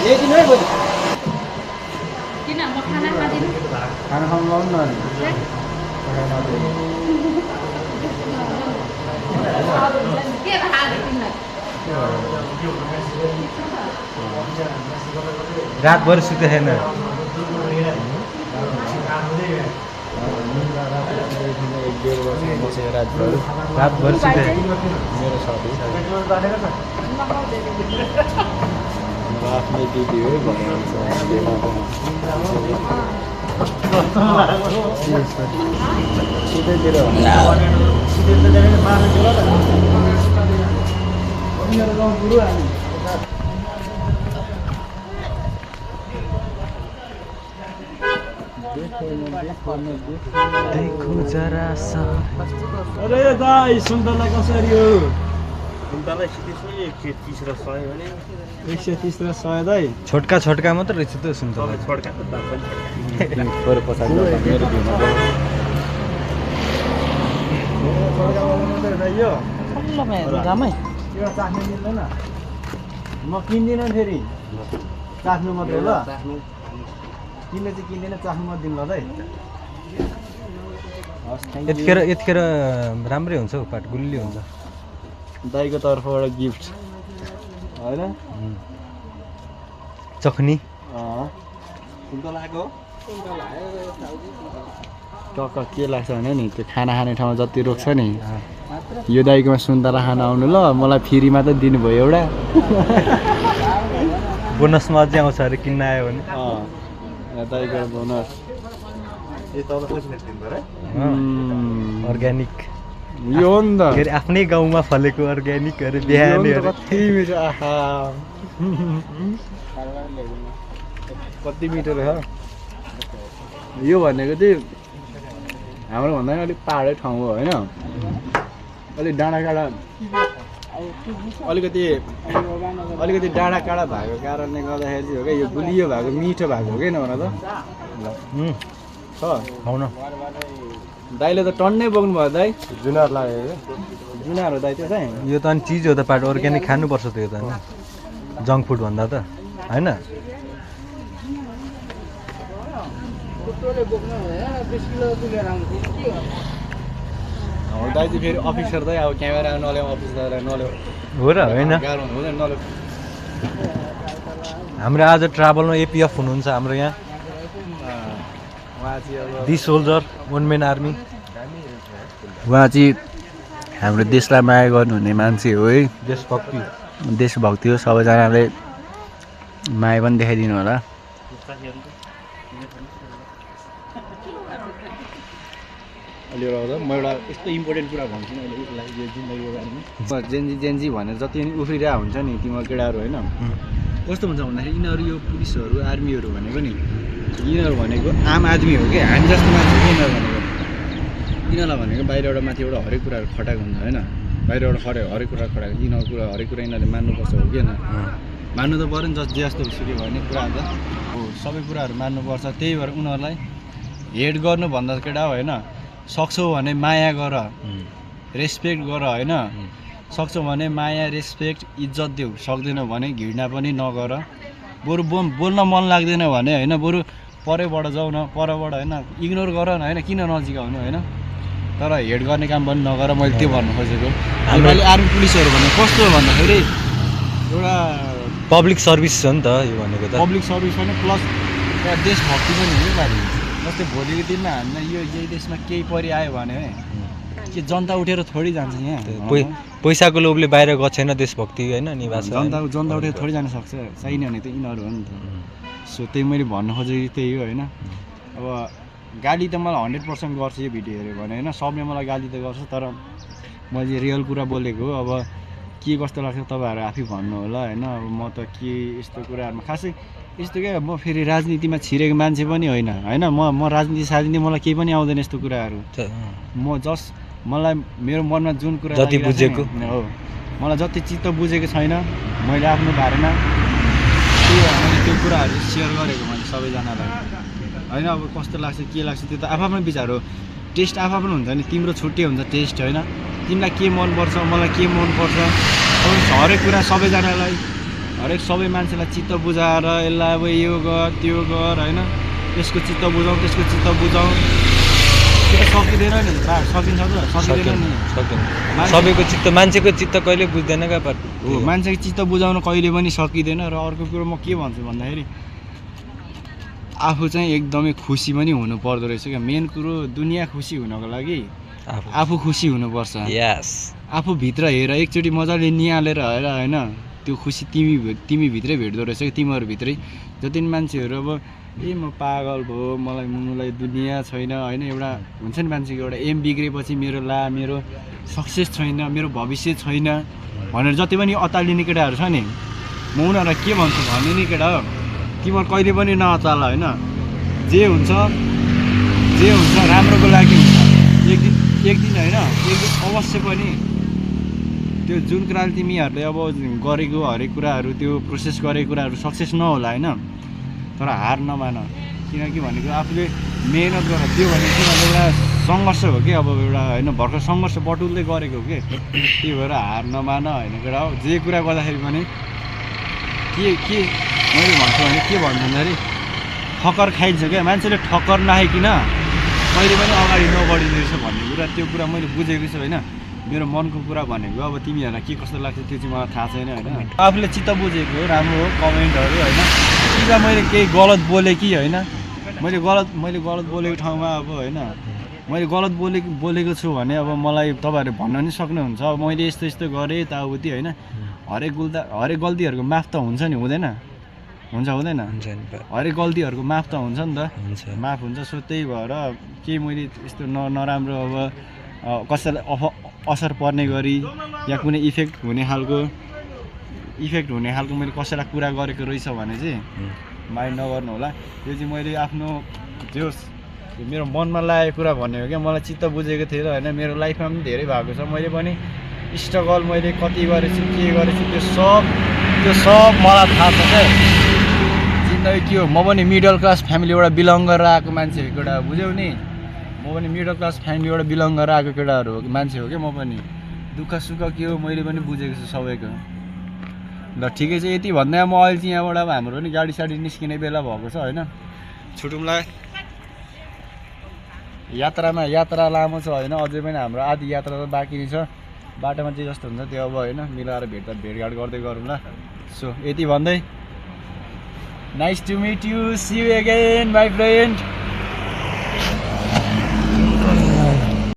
ल्याइदिनु है बहिनी किन म खाना खादिनु खाना खानु लाउनु न के खाने तिमीलाई रातभर सुते छैन रातभर सुते मेरो साथी आफ्नै दिदी हो सिधैतिर देखो जरा सा अरे दाइ सुन्तला कसरी हो सुन्तला 130 र 100 भने 130 र 100 दाइ छोटका छोटका मात्र रहेछ त सुन्तला छोड्का त दाम पनि मेरो पछाडि मेरो भ्यूमा यो रामै यो चाख्नु मिल्दैन म किन्दिनँ फेरि चाख्नु मात्रै ल किन्ने चाहिँ किन्दैन चाख्नु मात्रै दिनु ल दाइ यतिखेर राम्रै हुन्छ हौ पाट गुल्ली हुन्छ दाइको तर्फबाट गिफ्ट होइन चखनी सुन्तलाको टक्क के लाग्छ भने नि त्यो खाना खाने ठाउँमा जति रोक्छ नि यो दाइकोमा सुन्तला खान आउनु ल मलाई फ्रीमा त दिनुभयो एउटा बोनसमा अझै आउँछ अरे किन्न आयो भने दाइको बोनस अर्ग्यानिक यो हो नि त के अरे आफ्नै गाउँमा फलेको अर्ग्यानिक अरे बिहानीहरू कति मिठो आहा कति मिठो रहेछ यो भनेको चाहिँ हाम्रो भन्दा पनि अलिक पाहाडै ठाउँ हो होइन अलिक डाँडाकाँडा अलिकति डाँडाकाँडा भएको कारणले गर्दाखेरि चाहिँ हो क्या यो गुलियो भएको मिठो भएको हो कि नभन त छ आउन दाइले त टन्नै बोक्नु भयो दाइ जुनार लाग्यो जुनार हो दाइ त्यो चाहिँ यो त अनि चिज हो त पाट अर्ग्यानिक खानुपर्छ त यो त होइन जङ्क फुड भन्दा त होइन दाइ चाहिँ फेरि अफिसर दाइ अब क्यामेरा नल्याऊ अफिस नल्याऊ हो र होइन गाह्रो हुँदैन नल्याऊ हाम्रो आज ट्राभलमा एपिएफ हुनुहुन्छ हाम्रो यहाँ उहाँ चाहिँ अब the soldier one main army उहाँ चाहिँ हाम्रो देशलाई माया गर्नुहुने मान्छे हो है देशभक्ति हो सबैजनाले माया पनि देखाइदिनु होला अलि एउटा म एउटा यस्तो इम्पोर्टेन्ट कुरा भन्छु नि अहिले उसलाई यो जिन्दगीको बारेमा जेन्जी भनेर जति पनि उफ्रिरहेको हुन्छ नि तिम्रो केटाहरू होइन कस्तो हुन्छ भन्दाखेरि यिनीहरू यो पुलिसहरू आर्मीहरू भनेको नि यिनीहरू भनेको आम आदमी हो कि हामी जस्तो मान्छे हो कि यिनीहरूलाई भनेको बाहिरबाट माथिबाट हरेक कुराहरू खटाएको हुन्छ होइन बाहिरबाट हरेक कुरा खटाएको यिनीहरू कुरा हरेक कुरा यिनीहरूले मान्नुपर्छ हो कि मान्नु त पऱ्यो नि जे जस्तो सुकै भन्ने कुरा त हो सबै कुराहरू मान्नुपर्छ त्यही भएर उनीहरूलाई हेड गर्नुभन्दा केटा होइन सक्छौ भने माया गर रेस्पेक्ट गर होइन सक्छौ भने माया रेस्पेक्ट इज्जत देऊ सक्दैनौ भने घृणा पनि नगर बरु बोल्न मन लाग्दैन भने होइन बरु परैबाट जाऊ न परबाट होइन इग्नोर गर न होइन किन नजिकाउनु होइन तर हेड गर्ने काम पनि नगर मैले त्यो भन्नु खोजेको अहिले आर्मी पुलिसहरू भन्ने कस्तो भन्दाखेरि एउटा पब्लिक सर्भिस हो नि त यो भनेको त पब्लिक सर्भिस पनि प्लस एउटा देशभक्ति पनि हो पारि जस्तै भोलिको दिनमा हामीलाई यही देशमा केही परिआयो भने के जनता उठेर थोडी जान्छ यहाँ पैसाको लोभले बाहिर गएको छैन देशभक्ति होइन निवास जनता उठेर थोडी जान सक्छ चाहिने भने त यिनीहरू हो नि त सो त्यही मैले भन्नु खोजेको त्यही हो होइन अब गाली त मलाई 100% गर्छु यो भिडियो हेऱ्यो भने होइन सबले मलाई गाली त गर्छ तर मैले रियल कुरा बोलेको हो अब के कस्तो लाग्छ तपाईँहरू आफै भन्नु होला होइन अब म त के यस्तो कुराहरूमा खासै यस्तो क्या म फेरि राजनीतिमा छिरेको मान्छे पनि होइन होइन म राजनीति साजनीति मलाई केही पनि आउँदैन यस्तो कुराहरू म जस्ट मलाई मेरो मनमा जुन कुरा जति बुझेको हो मलाई जति चित्त बुझेको छैन मैले आफ्नो बारेमा त्यो कुराहरू सेयर गरेको मैले सबैजनालाई होइन अब कस्तो लाग्छ के लाग्छ त्यो त आफ्नो विचार हो टेस्ट आफ्नो हुन्छ नि तिम्रो छुट्टै हुन्छ टेस्ट होइन तिमीलाई के मनपर्छ मलाई के मनपर्छ अब हरेक कुरा सबैजनालाई हरेक सबै मान्छेलाई चित्त बुझाएर यसलाई अब यो गर त्यो गर होइन त्यसको चित्त बुझाउँ त्यसको चित्त बुझाउँ त्यो त सकिँदैन नि सकिन्छ त सकिँदैन नि सबैको चित्त मान्छेको चित्त कहिले बुझ्दैन क्या हो मान्छेको चित्त बुझाउन कहिले पनि सकिँदैन र अर्को कुरो म के भन्छु भन्दाखेरि आफू चाहिँ एकदमै खुसी पनि हुनु पर्दो रहेछ क्या मेन कुरो दुनियाँ खुसी हुनको लागि आफू खुसी हुनुपर्छ आफूभित्र हेर एकचोटि मजाले निहालेर हेर होइन त्यो खुसी तिमीभित्रै भेट्दो रहेछ कि तिमीहरूभित्रै जति पनि मान्छेहरू अब म पागल भयो मलाई दुनियाँ छैन होइन एउटा हुन्छ नि मान्छेको एउटा एम बिग्रेपछि मेरो सक्सेस छैन मेरो भविष्य छैन भनेर जति पनि अत्तालिने केटाहरू छ नि म उनीहरूलाई के भन्छु भने नि केटा तिमीहरू कहिले पनि नअत्ताल होइन जे हुन्छ राम्रोको लागि हुन्छ एक दिन होइन एक दिन अवश्य पनि त्यो जुन कुराले तिमीहरूले अब गरेको हरेक कुराहरू त्यो प्रोसेस गरेको कुराहरू सक्सेस नहोला होइन तर हार नमान किनकि भनेको आफूले मेहनत गर त्यो भनेको एउटा सङ्घर्ष हो कि अब एउटा होइन भर्खर सङ्घर्ष बटुल्दै गरेको हो कि त्यही भएर हार नमान होइन केटा हो जे कुरा गर्दाखेरि पनि के मैले भन्छु भने के भन्छु भन्दाखेरि ठक्कर खाइन्छ क्या मान्छेले ठक्कर नखाइकन कहिले पनि अगाडि नबढिने रहेछ भन्ने कुरा त्यो कुरा मैले बुझेको छु होइन मेरो मनको कुरा भनेको अब तिमीहरूलाई के कस्तो लाग्छ त्यो चाहिँ मलाई थाहा छैन होइन आफूले चित्त बुझेको हो राम्रो हो कमेन्टहरू होइन कि मैले केही गलत बोलेँ कि होइन मैले गलत बोलेको ठाउँमा अब होइन मैले गलत बोलेको छु भने अब मलाई तपाईँहरूले भन्न नि सक्नुहुन्छ अब मैले यस्तो गरेँ यताउति होइन हरेक गल्तीहरूको माफ त हुन्छ नि हुँदैन हुँदैन हरेक गल्तीहरूको माफ त हुन्छ नि त माफ हुन्छ सो त्यही भएर केही मैले यस्तो नराम्रो अब कसैलाई असर पर्ने गरी या कुनै इफेक्ट हुने खालको मैले कसैलाई कुरा गरेको रहेछ भने चाहिँ माइन्ड नगर्नु होला यो चाहिँ मैले आफ्नो मेरो मनमा लागेको कुरा भनेको क्या मलाई चित्त बुझेको थिएन होइन मेरो लाइफमा पनि धेरै भएको छ मैले पनि स्ट्रगल मैले कति गरेछु के गरेछु त्यो सब मलाई थाहा छ क्या जिन्दगी के हो म पनि मिडल क्लास फ्यामिलीबाट बिलङ गरेर आएको मान्छे हो केटा बुझ्यौ नि म पनि मिडल क्लास फ्यामिलीबाट बिलङ गरेर आएको केटाहरू हो मान्छे हो क्या म पनि दुःख सुख के हो मैले पनि बुझेको छु सबैको ल ठिकै छ यति भन्दा म अहिले चाहिँ यहाँबाट अब हाम्रो पनि गाडी साडी निस्किने बेला भएको छ होइन छुटौँला यात्रा लामो छ होइन अझै पनि हाम्रो आधी यात्रा त बाँकी नै छ बाटोमा चाहिँ जस्तो हुन्छ त्यो अब होइन मिलाएर भेटघाट गर्दै गरौँला सो यति भन्दै nice to meet you see you again my friend